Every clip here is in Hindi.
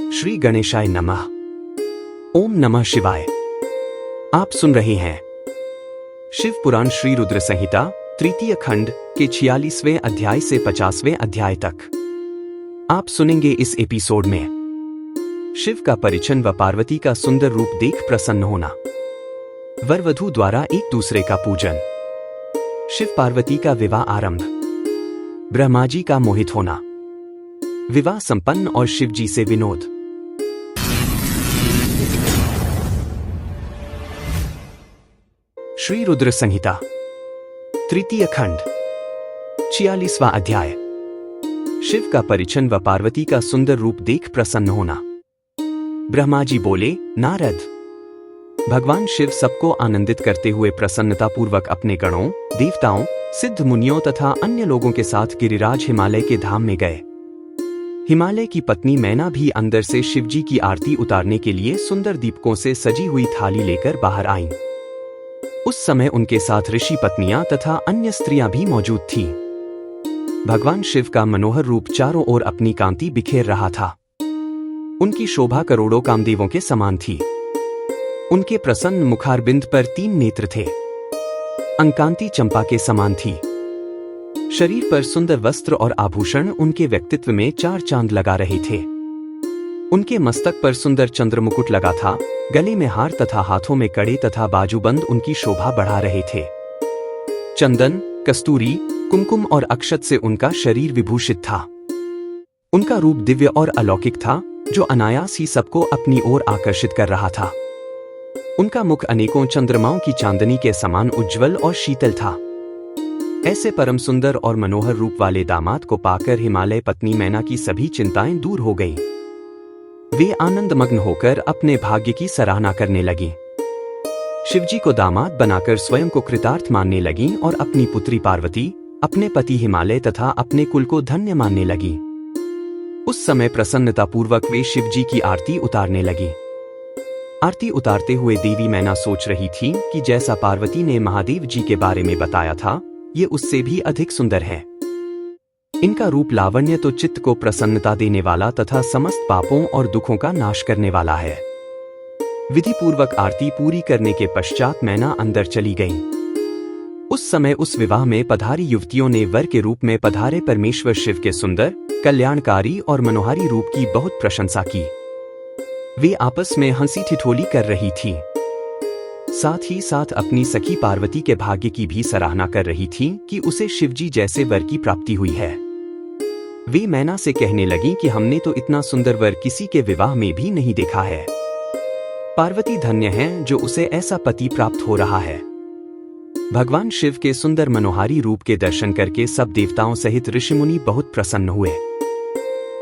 श्री गणेशाय नमः। ओम नमः शिवाय। आप सुन रहे हैं शिव पुराण श्री रुद्र संहिता तृतीय खंड के 46वें अध्याय से 50वें अध्याय तक। आप सुनेंगे इस एपिसोड में शिव का परिचन व पार्वती का सुंदर रूप देख प्रसन्न होना, वर वधू द्वारा एक दूसरे का पूजन, शिव पार्वती का विवाह आरंभ, ब्रह्मा जी का मोहित होना, विवाह संपन्न और शिव जी से विनोद। श्री रुद्र संहिता तृतीय खंड 46वां अध्याय। शिव का परिचन व पार्वती का सुंदर रूप देख प्रसन्न होना। ब्रह्मा जी बोले, नारद, भगवान शिव सबको आनंदित करते हुए प्रसन्नतापूर्वक अपने गणों, देवताओं, सिद्ध मुनियों तथा अन्य लोगों के साथ गिरिराज हिमालय के धाम में गए। हिमालय की पत्नी मैना भी अंदर से शिवजी की आरती उतारने के लिए सुंदर दीपकों से सजी हुई थाली लेकर बाहर आईं। उस समय उनके साथ ऋषि पत्नियां तथा अन्य स्त्रियां भी मौजूद थीं। भगवान शिव का मनोहर रूप चारों ओर अपनी कांति बिखेर रहा था। उनकी शोभा करोड़ों कामदेवों के समान थी। उनके प्रसन्न मुखारबिंद पर 3 नेत्र थे। अंकांति चंपा के समान थी। शरीर पर सुंदर वस्त्र और आभूषण उनके व्यक्तित्व में 4 चांद लगा रहे थे। उनके मस्तक पर सुंदर चंद्रमुकुट लगा था। गले में हार तथा हाथों में कड़े तथा बाजूबंद उनकी शोभा बढ़ा रहे थे। चंदन, कस्तूरी, कुमकुम और अक्षत से उनका शरीर विभूषित था। उनका रूप दिव्य और अलौकिक था, जो अनायास ही सबको अपनी ओर आकर्षित कर रहा था। उनका मुख अनेकों चंद्रमाओं की चांदनी के समान उज्ज्वल और शीतल था। ऐसे परम सुंदर और मनोहर रूप वाले दामाद को पाकर हिमालय पत्नी मैना की सभी चिंताएं दूर हो गईं। वे आनंदमग्न होकर अपने भाग्य की सराहना करने लगीं। शिवजी को दामाद बनाकर स्वयं को कृतार्थ मानने लगीं और अपनी पुत्री पार्वती, अपने पति हिमालय तथा अपने कुल को धन्य मानने लगीं। उस समय प्रसन्नतापूर्वक वे शिवजी की आरती उतारने लगीं। आरती उतारते हुए देवी मैना सोच रही थी कि जैसा पार्वती ने महादेव जी के बारे में बताया था, ये उससे भी अधिक सुंदर है। इनका रूप लावण्य तो चित्त को प्रसन्नता देने वाला तथा समस्त पापों और दुखों का नाश करने वाला है। विधिपूर्वक आरती पूरी करने के पश्चात मैना अंदर चली गई। उस समय उस विवाह में पधारी युवतियों ने वर के रूप में पधारे परमेश्वर शिव के सुंदर, कल्याणकारी और मनोहारी रूप की बहुत प्रशंसा की। वे आपस में हंसी ठिठोली कर रही थी। साथ ही साथ अपनी सखी पार्वती के भाग्य की भी सराहना कर रही थी कि उसे शिवजी जैसे वर की प्राप्ति हुई है। वे मैना से कहने लगीं कि हमने तो इतना सुंदर वर किसी के विवाह में भी नहीं देखा है। पार्वती धन्य है जो उसे ऐसा पति प्राप्त हो रहा है। भगवान शिव के सुंदर मनोहारी रूप के दर्शन करके सब देवताओं सहित ऋषिमुनि बहुत प्रसन्न हुए।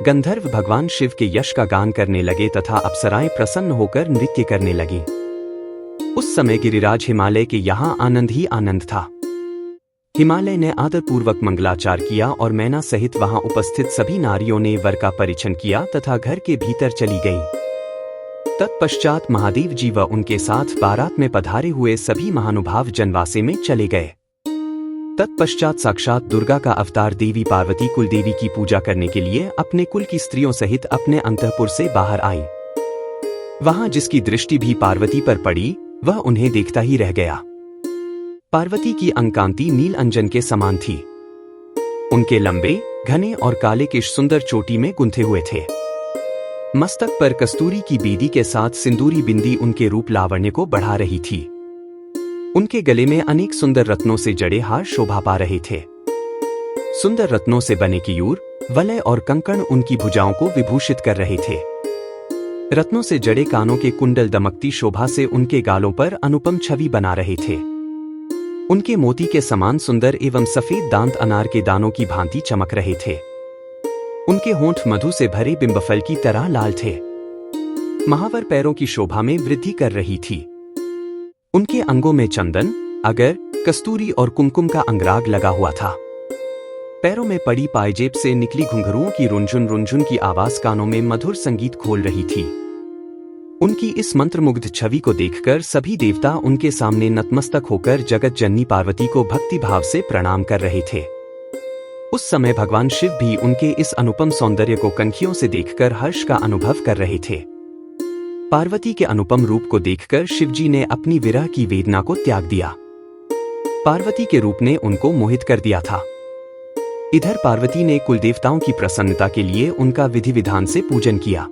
गंधर्व भगवान शिव के यश का गान करने लगे तथा अप्सराएं प्रसन्न होकर नृत्य करने लगीं। उस समय गिरिराज हिमालय के यहाँ आनंद ही आनंद था। हिमालय ने आदरपूर्वक मंगलाचार किया और मैना सहित वहां उपस्थित सभी नारियों ने वर का परिचन किया तथा घर के भीतर चली गईं। तत्पश्चात महादेव जी व उनके साथ बारात में पधारे हुए सभी महानुभाव जनवासे में चले गए। तत्पश्चात साक्षात दुर्गा का अवतार देवी पार्वती कुलदेवी की पूजा करने के लिए अपने कुल की स्त्रियों सहित अपने अंतःपुर से बाहर आई। वहां जिसकी दृष्टि भी पार्वती पर पड़ी, वह उन्हें देखता ही रह गया। पार्वती की अंकांति नील अंजन के समान थी। उनके लंबे, घने और काले केश सुंदर चोटी में गुंथे हुए थे। मस्तक पर कस्तूरी की बेदी के साथ सिंदूरी बिंदी उनके रूप लावण्य को बढ़ा रही थी। उनके गले में अनेक सुंदर रत्नों से जड़े हार शोभा पा रहे थे। सुंदर रत्नों से बने कियूर, वलय और कंकण उनकी भुजाओं को विभूषित कर रहे थे। रत्नों से जड़े कानों के कुंडल दमकती शोभा से उनके गालों पर अनुपम छवि बना रहे थे। उनके मोती के समान सुंदर एवं सफेद दांत अनार के दानों की भांति चमक रहे थे। उनके होंठ मधु से भरे बिंबफल की तरह लाल थे। महावर पैरों की शोभा में वृद्धि कर रही थी। उनके अंगों में चंदन, अगर, कस्तूरी और कुमकुम का अंगराग लगा हुआ था। पैरों में पड़ी पायजेब से निकली घुंघरुओं की रुंझुन रुंझुन की आवाज कानों में मधुर संगीत खोल रही थी। उनकी इस मंत्रमुग्ध छवि को देखकर सभी देवता उनके सामने नतमस्तक होकर जगत जननी पार्वती को भक्ति भाव से प्रणाम कर रहे थे। उस समय भगवान शिव भी उनके इस अनुपम सौंदर्य को कनखियों से देखकर हर्ष का अनुभव कर रहे थे। पार्वती के अनुपम रूप को देखकर शिवजी ने अपनी विरह की वेदना को त्याग दिया। पार्वती के रूप ने उनको मोहित कर दिया था। इधर पार्वती ने कुलदेवताओं की प्रसन्नता के लिए उनका विधि विधान से पूजन किया।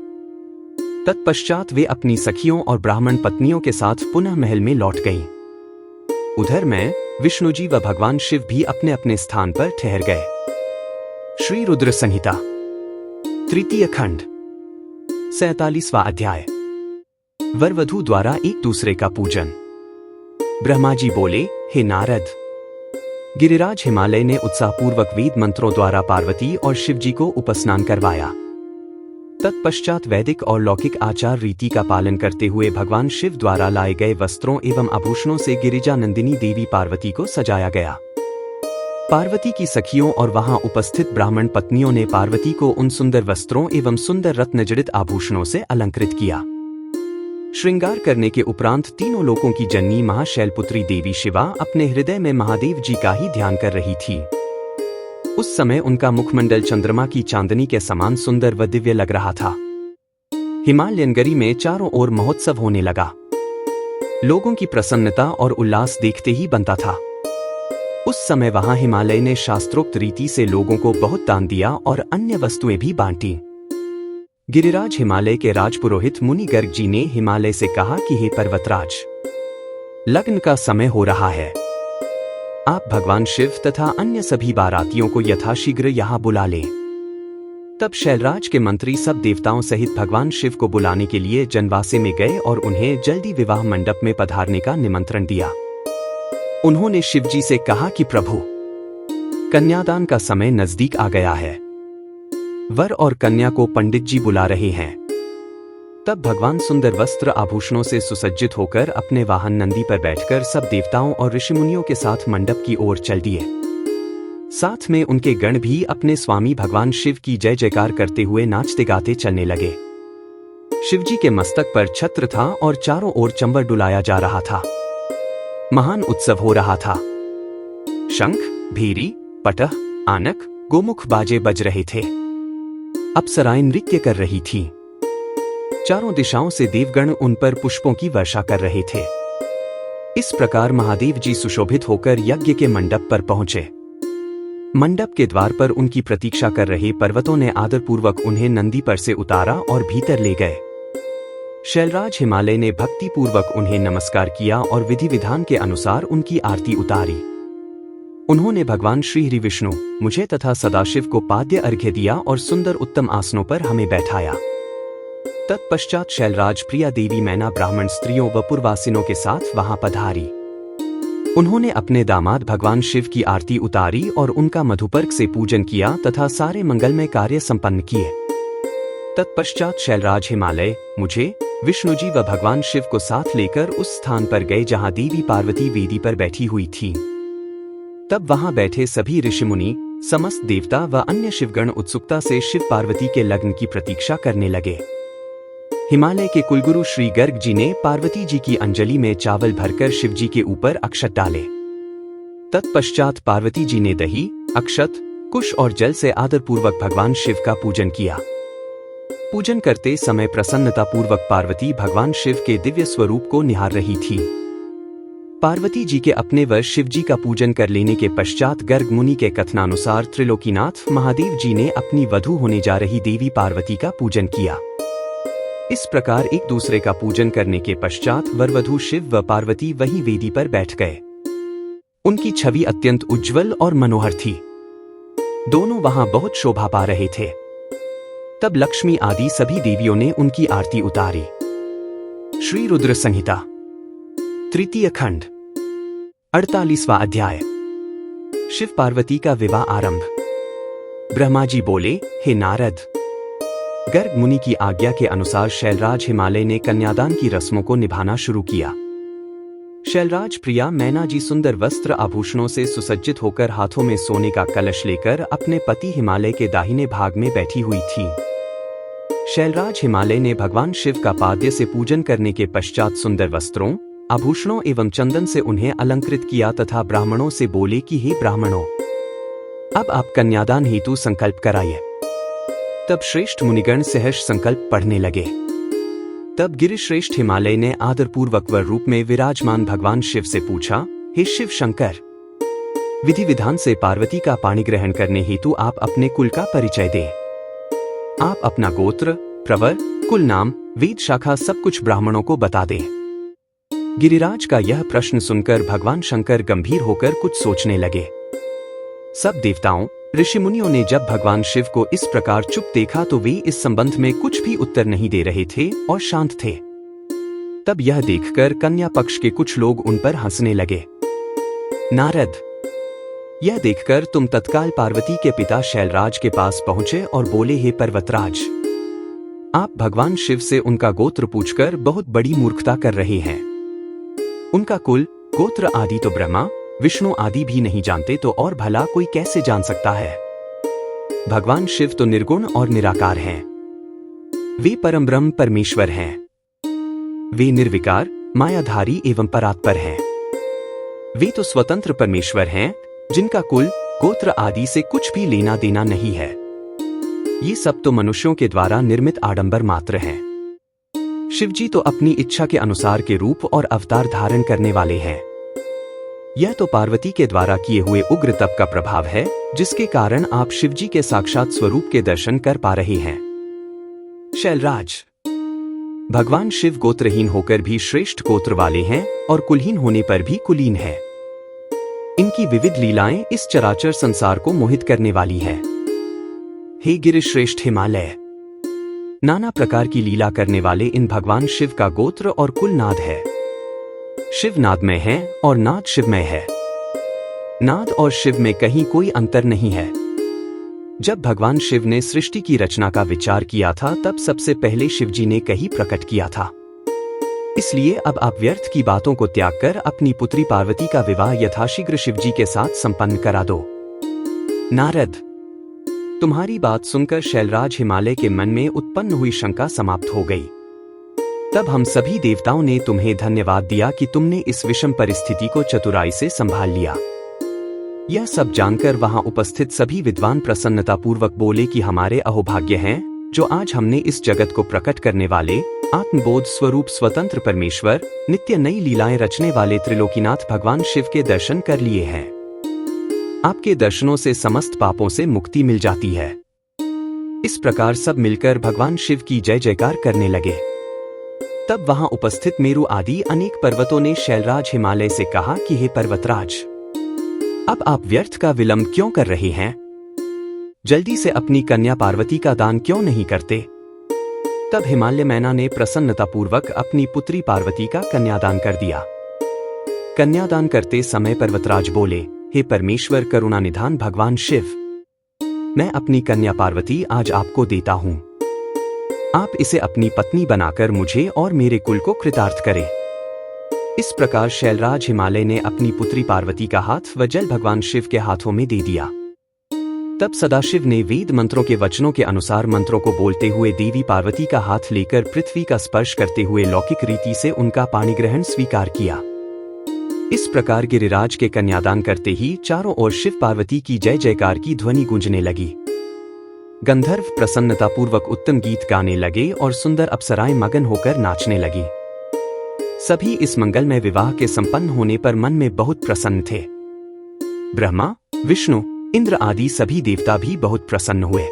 तत्पश्चात वे अपनी सखियों और ब्राह्मण पत्नियों के साथ पुनः महल में लौट गईं। उधर मैं, विष्णुजी व भगवान शिव भी अपने अपने स्थान पर ठहर गए। श्री रुद्र संहिता, तृतीय खंड, 47वां अध्याय। वर वधू द्वारा एक दूसरे का पूजन। ब्रह्मा जी बोले, हे नारद, गिरिराज हिमालय ने उत्साहपूर्वक वेद मंत्रों द्वारा पार्वती और शिवजी को उपस्नान करवाया। तत्पश्चात वैदिक और लौकिक आचार रीति का पालन करते हुए भगवान शिव द्वारा लाए गए वस्त्रों एवं आभूषणों से गिरिजा नंदिनी देवी पार्वती को सजाया गया। पार्वती की सखियों और वहां उपस्थित ब्राह्मण पत्नियों ने पार्वती को उन सुंदर वस्त्रों एवं सुंदर रत्नजड़ित आभूषणों से अलंकृत किया। श्रृंगार करने के उपरांत तीनों लोकों की जननी महाशैलपुत्री देवी शिवा अपने हृदय में महादेव जी का ही ध्यान कर रही थी। उस समय उनका मुखमंडल चंद्रमा की चांदनी के समान सुंदर व दिव्य लग रहा था। हिमालयनगरी में चारों ओर महोत्सव होने लगा। लोगों की प्रसन्नता और उल्लास देखते ही बनता था। उस समय वहां हिमालय ने शास्त्रोक्त रीति से लोगों को बहुत दान दिया और अन्य वस्तुएं भी बांटी। गिरिराज हिमालय के राजपुरोहित मुनि गर्ग जी ने हिमालय से कहा कि हे पर्वतराज, लग्न का समय हो रहा है। आप भगवान शिव तथा अन्य सभी बारातियों को यथाशीघ्र यहां बुला लें। तब शैलराज के मंत्री सब देवताओं सहित भगवान शिव को बुलाने के लिए जनवासे में गए और उन्हें जल्दी विवाह मंडप में पधारने का निमंत्रण दिया। उन्होंने शिवजी से कहा कि प्रभु, कन्यादान का समय नजदीक आ गया है। वर और कन्या को पंडित जी बुला रहे हैं। तब भगवान सुंदर वस्त्र आभूषणों से सुसज्जित होकर अपने वाहन नंदी पर बैठकर सब देवताओं और ऋषिमुनियों के साथ मंडप की ओर चल दिए। साथ में उनके गण भी अपने स्वामी भगवान शिव की जय जयकार करते हुए नाचते गाते चलने लगे। शिवजी के मस्तक पर छत्र था और चारों ओर चंबर डुलाया जा रहा था। महान उत्सव हो रहा था। शंख, भीरी, पटह, आनक, गोमुख बाजे बज रहे थे। अप्सराएं नृत्य कर रही थीं। चारों दिशाओं से देवगण उन पर पुष्पों की वर्षा कर रहे थे। इस प्रकार महादेव जी सुशोभित होकर यज्ञ के मंडप पर पहुंचे। मंडप के द्वार पर उनकी प्रतीक्षा कर रहे पर्वतों ने आदरपूर्वक उन्हें नंदी पर से उतारा और भीतर ले गए। शैलराज हिमालय ने भक्तिपूर्वक उन्हें नमस्कार किया और विधि विधान के अनुसार उनकी आरती उतारी। उन्होंने भगवान श्री हरि विष्णु, मुझे तथा सदाशिव को पाद्य अर्घ्य दिया और सुंदर उत्तम आसनों पर हमें बैठाया। तत्पश्चात शैलराज प्रिया देवी मैना ब्राह्मण स्त्रियों व पुरवासिनों के साथ वहां पधारी। उन्होंने अपने दामाद भगवान शिव की आरती उतारी और उनका मधुपर्क से पूजन किया तथा सारे मंगलमय कार्य संपन्न किए। तत्पश्चात शैलराज हिमालय मुझे, विष्णुजी व भगवान शिव को साथ लेकर उस स्थान पर गए जहां देवी पार्वती वेदी पर बैठी हुई थी। तब वहां बैठे सभी ऋषिमुनि, समस्त देवता व अन्य शिवगण उत्सुकता से शिव पार्वती के लग्न की प्रतीक्षा करने लगे। हिमालय के कुलगुरु श्री गर्ग जी ने पार्वती जी की अंजलि में चावल भरकर शिवजी के ऊपर अक्षत डाले। तत्पश्चात पार्वती जी ने दही, अक्षत, कुश और जल से आदरपूर्वक भगवान शिव का पूजन किया। पूजन करते समय प्रसन्नतापूर्वक पार्वती भगवान शिव के दिव्य स्वरूप को निहार रही थी। पार्वती जी के अपने व शिव जी का पूजन कर लेने के पश्चात गर्ग मुनि के कथनानुसार त्रिलोकीनाथ महादेव जी ने अपनी वधू होने जा रही देवी पार्वती का पूजन किया। इस प्रकार एक दूसरे का पूजन करने के पश्चात वरवधू शिव व पार्वती वहीं वेदी पर बैठ गए। उनकी छवि अत्यंत उज्ज्वल और मनोहर थी। दोनों वहां बहुत शोभा पा रहे थे। तब लक्ष्मी आदि सभी देवियों ने उनकी आरती उतारी। श्री रुद्र संहिता, तृतीय खंड, 48वां अध्याय। शिव पार्वती का विवाह आरंभ। ब्रह्मा जी बोले, हे नारद, गर्ग मुनि की आज्ञा के अनुसार शैलराज हिमालय ने कन्यादान की रस्मों को निभाना शुरू किया। शैलराज प्रिया मैना जी सुंदर वस्त्र आभूषणों से सुसज्जित होकर हाथों में सोने का कलश लेकर अपने पति हिमालय के दाहिने भाग में बैठी हुई थी। शैलराज हिमालय ने भगवान शिव का पाद्य से पूजन करने के पश्चात सुंदर वस्त्रों, आभूषणों एवं चंदन से उन्हें अलंकृत किया तथा ब्राह्मणों से बोले कि हे ब्राह्मणों, अब आप कन्यादान हेतु संकल्प कराइए। तब श्रेष्ठ मुनिगण सहर्ष संकल्प पढ़ने लगे। तब गिरिश्रेष्ठ हिमालय ने आदरपूर्वक वर रूप में विराजमान भगवान शिव से पूछा, हे शिव शंकर, विधि विधान से पार्वती का पाणी ग्रहण करने हेतु आप अपने कुल का परिचय दें। आप अपना गोत्र, प्रवर, कुल नाम, वेद शाखा सब कुछ ब्राह्मणों को बता दें। गिरिराज का यह प्रश्न सुनकर भगवान शंकर गंभीर होकर कुछ सोचने लगे। सब देवताओं, ऋषि मुनियों ने जब भगवान शिव को इस प्रकार चुप देखा तो वे इस संबंध में कुछ भी उत्तर नहीं दे रहे थे और शांत थे। तब यह देखकर कन्या पक्ष के कुछ लोग उन पर हंसने लगे। नारद, यह देखकर तुम तत्काल पार्वती के पिता शैलराज के पास पहुंचे और बोले, हे पर्वतराज, आप भगवान शिव से उनका गोत्र पूछकर बहुत बड़ी मूर्खता कर रहे हैं। उनका कुल, गोत्र आदि तो ब्रह्मा, विष्णु आदि भी नहीं जानते तो और भला कोई कैसे जान सकता है। भगवान शिव तो निर्गुण और निराकार हैं। वे परम ब्रह्म परमेश्वर हैं। वे निर्विकार, मायाधारी एवं परात्पर हैं। वे तो स्वतंत्र परमेश्वर हैं, जिनका कुल, गोत्र आदि से कुछ भी लेना देना नहीं है। ये सब तो मनुष्यों के द्वारा निर्मित आडंबर मात्र हैं। शिवजी तो अपनी इच्छा के अनुसार के रूप और अवतार धारण करने वाले हैं। यह तो पार्वती के द्वारा किए हुए उग्र तप का प्रभाव है, जिसके कारण आप शिवजी के साक्षात स्वरूप के दर्शन कर पा रहे हैं। शैलराज, भगवान शिव गोत्रहीन होकर भी श्रेष्ठ गोत्र वाले हैं और कुलहीन होने पर भी कुलीन हैं। इनकी विविध लीलाएं इस चराचर संसार को मोहित करने वाली है। हे गिरिश्रेष्ठ हिमालय, नाना प्रकार की लीला करने वाले इन भगवान शिव का गोत्र और कुल नाद है। शिव नाद में है और नाद शिव में है। नाद और शिव में कहीं कोई अंतर नहीं है। जब भगवान शिव ने सृष्टि की रचना का विचार किया था तब सबसे पहले शिवजी ने कहीं प्रकट किया था। इसलिए अब आप व्यर्थ की बातों को त्याग कर अपनी पुत्री पार्वती का विवाह यथाशीघ्र शिवजी के साथ संपन्न करा दो। नारद, तुम्हारी बात सुनकर शैलराज हिमालय के मन में उत्पन्न हुई शंका समाप्त हो गई। तब हम सभी देवताओं ने तुम्हें धन्यवाद दिया कि तुमने इस विषम परिस्थिति को चतुराई से संभाल लिया। यह सब जानकर वहां उपस्थित सभी विद्वान प्रसन्नतापूर्वक बोले कि हमारे अहोभाग्य हैं, जो आज हमने इस जगत को प्रकट करने वाले, आत्मबोध स्वरूप स्वतंत्र परमेश्वर, नित्य नई लीलाएं रचने वाले त्रिलोकीनाथ भगवान शिव के दर्शन कर लिए हैं। आपके दर्शनों से समस्त पापों से मुक्ति मिल जाती है। इस प्रकार सब मिलकर भगवान शिव की जय जयकार करने लगे। तब वहां उपस्थित मेरु आदि अनेक पर्वतों ने शैलराज हिमालय से कहा कि हे पर्वतराज, अब आप व्यर्थ का विलंब क्यों कर रहे हैं? जल्दी से अपनी कन्या पार्वती का दान क्यों नहीं करते? तब हिमालय मैना ने प्रसन्नतापूर्वक अपनी पुत्री पार्वती का कन्यादान कर दिया। कन्यादान करते समय पर्वतराज बोले, हे परमेश्वर करुणा निधान भगवान शिव, मैं अपनी कन्या पार्वती आज आपको देता हूं। आप इसे अपनी पत्नी बनाकर मुझे और मेरे कुल को कृतार्थ करें। इस प्रकार शैलराज हिमालय ने अपनी पुत्री पार्वती का हाथ व जल भगवान शिव के हाथों में दे दिया। तब सदाशिव ने वेद मंत्रों के वचनों के अनुसार मंत्रों को बोलते हुए देवी पार्वती का हाथ लेकर पृथ्वी का स्पर्श करते हुए लौकिक रीति से उनका पाणी ग्रहण स्वीकार किया। इस प्रकार गिरिराज के कन्यादान करते ही चारों ओर शिव पार्वती की जय जयकार की ध्वनि गूंजने लगी। गंधर्व प्रसन्नतापूर्वक उत्तम गीत गाने लगे और सुंदर अप्सराएं मगन होकर नाचने लगी। सभी इस मंगलमय विवाह के संपन्न होने पर मन में बहुत प्रसन्न थे। ब्रह्मा, विष्णु, इंद्र आदि सभी देवता भी बहुत प्रसन्न हुए।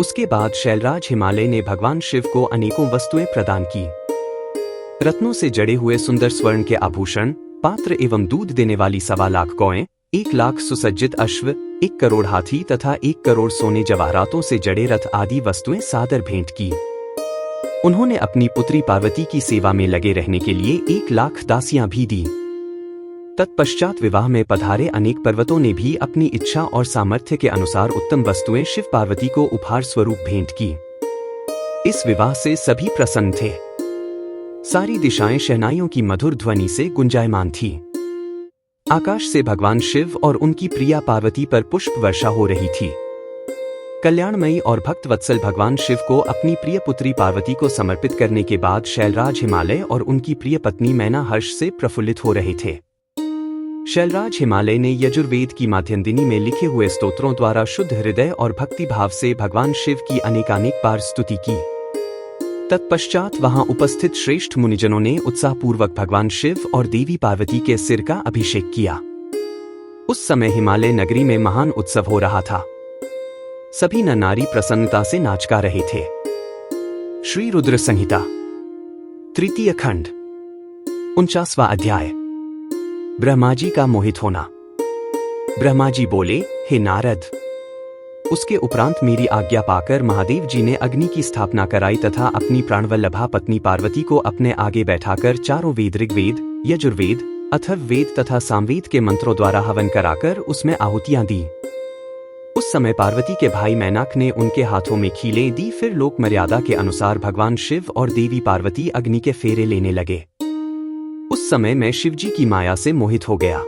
उसके बाद शैलराज हिमालय ने भगवान शिव को अनेकों वस्तुएं प्रदान की। रत्नों से जड़े हुए सुंदर स्वर्ण के आभूषण, पात्र एवं दूध देने वाली 1.25 लाख गौएं, 1 लाख सुसज्जित अश्व, 1 करोड़ हाथी तथा 1 करोड़ सोने जवाहरातों से जड़े रथ आदि वस्तुएं सादर भेंट की। उन्होंने अपनी पुत्री पार्वती की सेवा में लगे रहने के लिए 1 लाख दासियां भी दी। तत्पश्चात विवाह में पधारे अनेक पर्वतों ने भी अपनी इच्छा और सामर्थ्य के अनुसार उत्तम वस्तुएं शिव पार्वती को उपहार स्वरूप भेंट की। इस विवाह से सभी प्रसन्न थे। सारी दिशाएं शहनाइयों की मधुर ध्वनि से गुंजायमान थी। आकाश से भगवान शिव और उनकी प्रिया पार्वती पर पुष्प वर्षा हो रही थी। कल्याणमयी और भक्त वत्सल भगवान शिव को अपनी प्रिय पुत्री पार्वती को समर्पित करने के बाद शैलराज हिमालय और उनकी प्रिय पत्नी मैना हर्ष से प्रफुल्लित हो रहे थे। शैलराज हिमालय ने यजुर्वेद की माध्यन्दिनी में लिखे हुए स्तोत्रों द्वारा शुद्ध हृदय और भक्ति भाव से भगवान शिव की अनेकानेक बार स्तुति की। तत्पश्चात वहां उपस्थित श्रेष्ठ मुनिजनों ने उत्साहपूर्वक भगवान शिव और देवी पार्वती के सिर का अभिषेक किया। उस समय हिमालय नगरी में महान उत्सव हो रहा था। सभी नर नारी प्रसन्नता से नाच गा रहे थे। श्री रुद्र संहिता तृतीय खंड 49वां अध्याय। ब्रह्मा जी का मोहित होना। ब्रह्मा जी बोले, हे नारद, उसके उपरांत मेरी आज्ञा पाकर महादेव जी ने अग्नि की स्थापना कराई तथा अपनी प्राणवल्लभा पत्नी पार्वती को अपने आगे बैठाकर चारों वेद ऋग्वेद, यजुर्वेद, अथर्ववेद तथा सामवेद के मंत्रों द्वारा हवन कराकर उसमें आहुतियां दी। उस समय पार्वती के भाई मैनाक ने उनके हाथों में खीलें दी। फिर लोक मर्यादा के अनुसार भगवान शिव और देवी पार्वती अग्नि के फेरे लेने लगे। उस समय मैं शिवजी की माया से मोहित हो गया।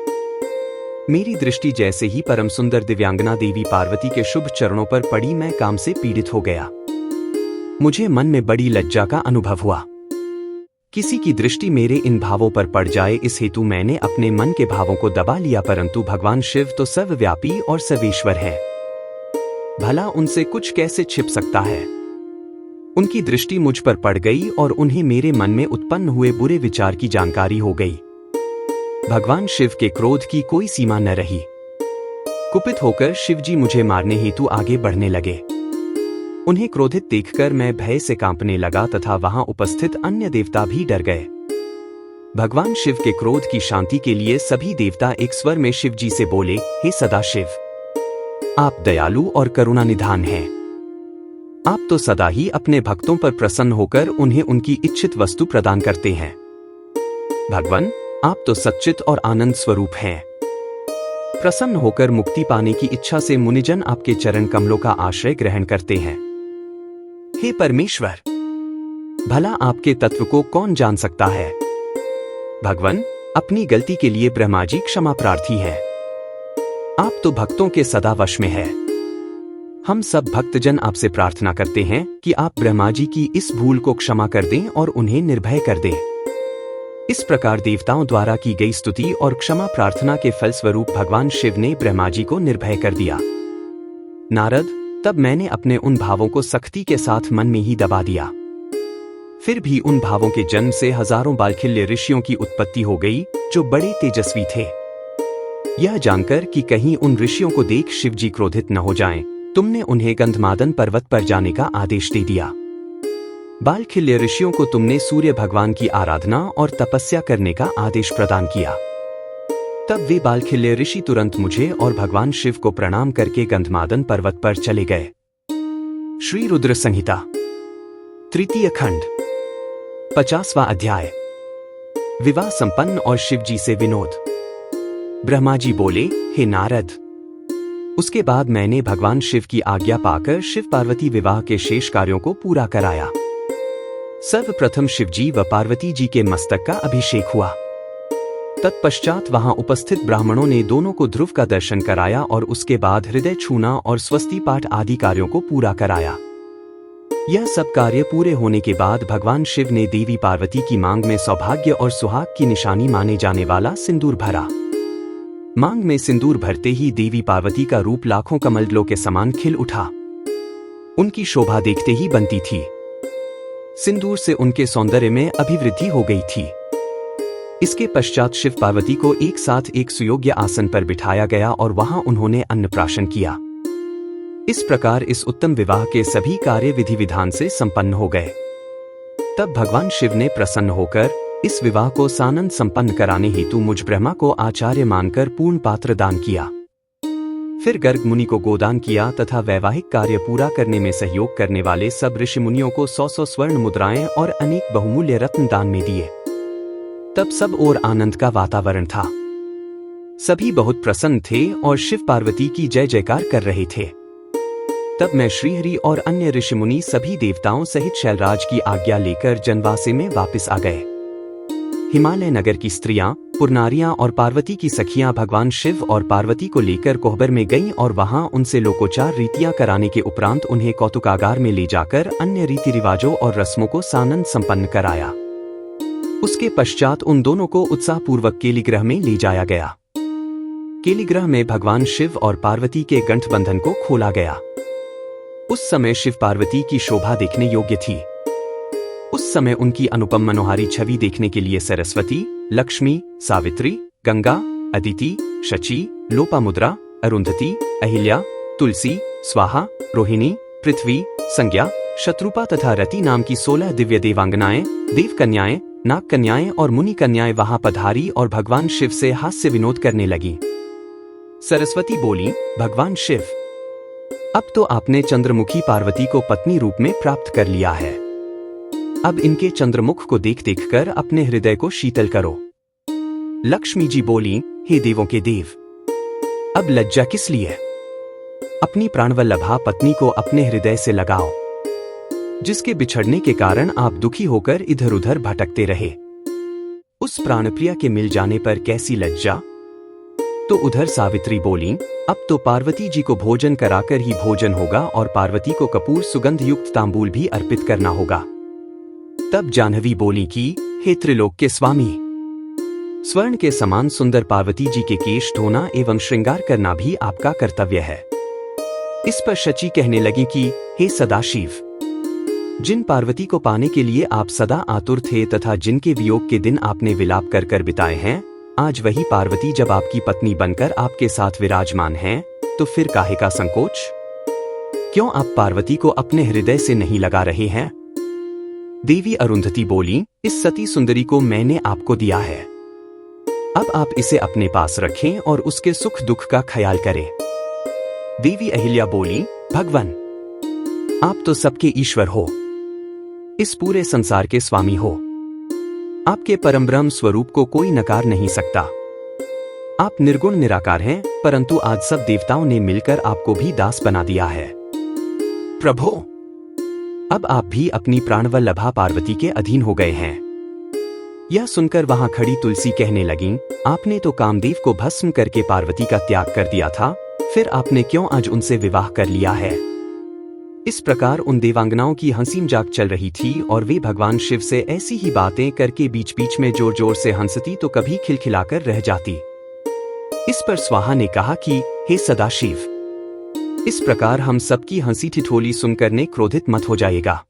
मेरी दृष्टि जैसे ही परम सुंदर दिव्यांगना देवी पार्वती के शुभ चरणों पर पड़ी, मैं काम से पीड़ित हो गया। मुझे मन में बड़ी लज्जा का अनुभव हुआ। किसी की दृष्टि मेरे इन भावों पर पड़ जाए, इस हेतु मैंने अपने मन के भावों को दबा लिया, परंतु भगवान शिव तो सर्वव्यापी और सर्वेश्वर है। भला उनसे कुछ कैसे छिप सकता है। उनकी दृष्टि मुझ पर पड़ गई और उन्हें मेरे मन में उत्पन्न हुए बुरे विचार की जानकारी हो गई। भगवान शिव के क्रोध की कोई सीमा न रही। कुपित होकर शिवजी मुझे मारने हेतु आगे बढ़ने लगे। उन्हें क्रोधित देखकर मैं भय से कांपने लगा तथा वहां उपस्थित अन्य देवता भी डर गए। भगवान शिव के क्रोध की शांति के लिए सभी देवता एक स्वर में शिवजी से बोले, हे सदाशिव, आप दयालु और करुणानिधान हैं। आप तो सदा ही अपने भक्तों पर प्रसन्न होकर उन्हें उनकी इच्छित वस्तु प्रदान करते हैं। भगवान, आप तो सच्चित और आनंद स्वरूप हैं। प्रसन्न होकर मुक्ति पाने की इच्छा से मुनिजन आपके चरण कमलों का आश्रय ग्रहण करते हैं। हे परमेश्वर, भला आपके तत्व को कौन जान सकता है। भगवान, अपनी गलती के लिए ब्रह्मा जी क्षमा प्रार्थी है। आप तो भक्तों के सदा वश में है। हम सब भक्तजन आपसे प्रार्थना करते हैं कि आप ब्रह्मा जी की इस भूल को क्षमा कर दें और उन्हें निर्भय कर दें। इस प्रकार देवताओं द्वारा की गई स्तुति और क्षमा प्रार्थना के फलस्वरूप भगवान शिव ने ब्रह्मा जी को निर्भय कर दिया। नारद, तब मैंने अपने उन भावों को सख्ती के साथ मन में ही दबा दिया। फिर भी उन भावों के जन्म से हजारों बालखिल्य ऋषियों की उत्पत्ति हो गई, जो बड़े तेजस्वी थे। यह जानकर कि कहीं उन ऋषियों को देख शिवजी क्रोधित न हो जाएं, तुमने उन्हें गंधमादन पर्वत पर जाने का आदेश दे दिया। बालखिल्य ऋषियों को तुमने सूर्य भगवान की आराधना और तपस्या करने का आदेश प्रदान किया। तब वे बालखिल्य ऋषि तुरंत मुझे और भगवान शिव को प्रणाम करके गंधमादन पर्वत पर चले गए। श्री रुद्र संहिता तृतीय खंड 50वां अध्याय। विवाह संपन्न और शिवजी से विनोद। ब्रह्मा जी बोले, हे नारद, उसके बाद मैंने भगवान शिव की आज्ञा पाकर शिव पार्वती विवाह के शेष कार्यों को पूरा कराया। सर्वप्रथम शिवजी व पार्वती जी के मस्तक का अभिषेक हुआ। तत्पश्चात वहां उपस्थित ब्राह्मणों ने दोनों को ध्रुव का दर्शन कराया और उसके बाद हृदय छूना और स्वस्ति पाठ आदि कार्यों को पूरा कराया। यह सब कार्य पूरे होने के बाद भगवान शिव ने देवी पार्वती की मांग में सौभाग्य और सुहाग की निशानी माने जाने वाला सिंदूर भरा। मांग में सिंदूर भरते ही देवी पार्वती का रूप लाखों कमलदलों के समान खिल उठा। उनकी शोभा देखते ही बनती थी। सिंदूर से उनके सौंदर्य में अभिवृद्धि हो गई थी। इसके पश्चात शिव पार्वती को एक साथ एक सुयोग्य आसन पर बिठाया गया और वहां उन्होंने अन्नप्राशन किया। इस प्रकार इस उत्तम विवाह के सभी कार्य विधि विधान से संपन्न हो गए। तब भगवान शिव ने प्रसन्न होकर इस विवाह को सानंद संपन्न कराने हेतु मुझ ब्रह्मा को आचार्य मानकर पूर्ण पात्र दान किया। फिर गर्ग मुनि को गोदान किया तथा वैवाहिक कार्य पूरा करने में सहयोग करने वाले सब ऋषि मुनियों को 100 स्वर्ण मुद्राएं और अनेक बहुमूल्य रत्न दान में दिए। तब सब ओर आनंद का वातावरण था। सभी बहुत प्रसन्न थे और शिव पार्वती की जय जयकार कर रहे थे। तब मैं श्रीहरि और अन्य ऋषि मुनि सभी देवताओं सहित शैलराज की आज्ञा लेकर जनवासे में वापस आ गए। हिमालय नगर की स्त्रियां, पुरनारियां और पार्वती की सखियां भगवान शिव और पार्वती को लेकर कोहबर में गईं और वहां उनसे लोकोचार रीतियां कराने के उपरांत उन्हें कौतुकागार में ले जाकर अन्य रीति रिवाजों और रस्मों को सानंद संपन्न कराया। उसके पश्चात उन दोनों को उत्साहपूर्वक केलिगृह में ले जाया गया। केलिग्रह में भगवान शिव और पार्वती के गंठबंधन को खोला गया। उस समय शिव पार्वती की शोभा देखने योग्य थी। उस समय उनकी अनुपम मनोहारी छवि देखने के लिए सरस्वती, लक्ष्मी, सावित्री, गंगा, अदिति, शची, लोपामुद्रा, अरुंधति, अहिल्या, तुलसी, स्वाहा, रोहिणी, पृथ्वी, संज्ञा, शत्रुपा तथा रति नाम की 16 दिव्य देवांगनाएं, देवकन्याएं, नागकन्याएं और मुनि कन्याएं वहां पधारी और भगवान शिव से हास्य विनोद करने लगी। सरस्वती बोली, भगवान शिव, अब तो आपने चंद्रमुखी पार्वती को पत्नी रूप में प्राप्त कर लिया है। अब इनके चंद्रमुख को देख देखकर अपने हृदय को शीतल करो। लक्ष्मी जी बोली, हे देवों के देव, अब लज्जा किस लिए? अपनी प्राणवल्लभा पत्नी को अपने हृदय से लगाओ, जिसके बिछड़ने के कारण आप दुखी होकर इधर उधर भटकते रहे। उस प्राणप्रिया के मिल जाने पर कैसी लज्जा। तो उधर सावित्री बोली, अब तो पार्वती जी को भोजन कराकर ही भोजन होगा और पार्वती को कपूर सुगंध युक्त तांबूल भी अर्पित करना होगा। तब जाह्नवी बोली कि हे त्रिलोक के स्वामी, स्वर्ण के समान सुंदर पार्वती जी के केश धोना एवं श्रृंगार करना भी आपका कर्तव्य है। इस पर शची कहने लगी कि हे सदाशिव, जिन पार्वती को पाने के लिए आप सदा आतुर थे तथा जिनके वियोग के दिन आपने विलाप कर कर बिताए हैं, आज वही पार्वती जब आपकी पत्नी बनकर आपके साथ विराजमान हैं, तो फिर काहे का संकोच? क्यों आप पार्वती को अपने हृदय से नहीं लगा रहे हैं? देवी अरुंधति बोली, इस सती सुंदरी को मैंने आपको दिया है, अब आप इसे अपने पास रखें और उसके सुख दुख का ख्याल करें। देवी अहिल्या बोली, भगवान, आप तो सबके ईश्वर हो, इस पूरे संसार के स्वामी हो। आपके परमब्रह्म स्वरूप को कोई नकार नहीं सकता। आप निर्गुण निराकार हैं, परंतु आज सब देवताओं ने मिलकर आपको भी दास बना दिया है। प्रभो, अब आप भी अपनी प्राणवल्लभा पार्वती के अधीन हो गए हैं। यह सुनकर वहां खड़ी तुलसी कहने लगी, आपने तो कामदेव को भस्म करके पार्वती का त्याग कर दिया था, फिर आपने क्यों आज उनसे विवाह कर लिया है? इस प्रकार उन देवांगनाओं की हंसी मजाक चल रही थी और वे भगवान शिव से ऐसी ही बातें करके बीच बीच में जोर जोर से हंसती तो कभी खिलखिलाकर रह जाती। इस पर स्वाहा ने कहा कि हे सदाशिव, इस प्रकार हम सबकी हंसी ठिठोली सुनकर ने क्रोधित मत हो जाएगा।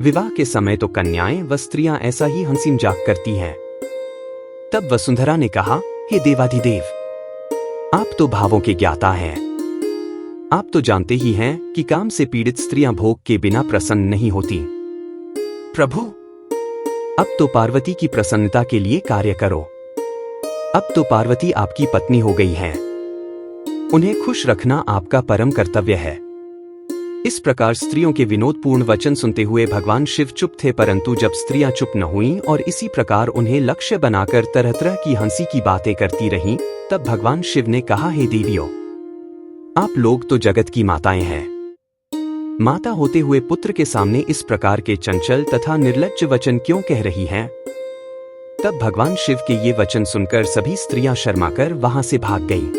विवाह के समय तो कन्याएं व स्त्रियां ऐसा ही हंसी मजाक करती हैं। तब वसुंधरा ने कहा, हे देवाधिदेव, आप तो भावों के ज्ञाता हैं। आप तो जानते ही हैं कि काम से पीड़ित स्त्रियां भोग के बिना प्रसन्न नहीं होती। प्रभु, अब तो पार्वती की प्रसन्नता के लिए कार्य करो। अब तो पार्वती आपकी पत्नी हो गई हैं। उन्हें खुश रखना आपका परम कर्तव्य है। इस प्रकार स्त्रियों के विनोदपूर्ण वचन सुनते हुए भगवान शिव चुप थे, परंतु जब स्त्रियां चुप न हुईं और इसी प्रकार उन्हें लक्ष्य बनाकर तरह तरह की हंसी की बातें करती रहीं, तब भगवान शिव ने कहा, हे देवियों, आप लोग तो जगत की माताएं हैं। माता होते हुए पुत्र के सामने इस प्रकार के चंचल तथा निर्लज्ज वचन क्यों कह रही हैं? तब भगवान शिव के ये वचन सुनकर सभी स्त्रियां शर्माकर वहां से भाग गईं।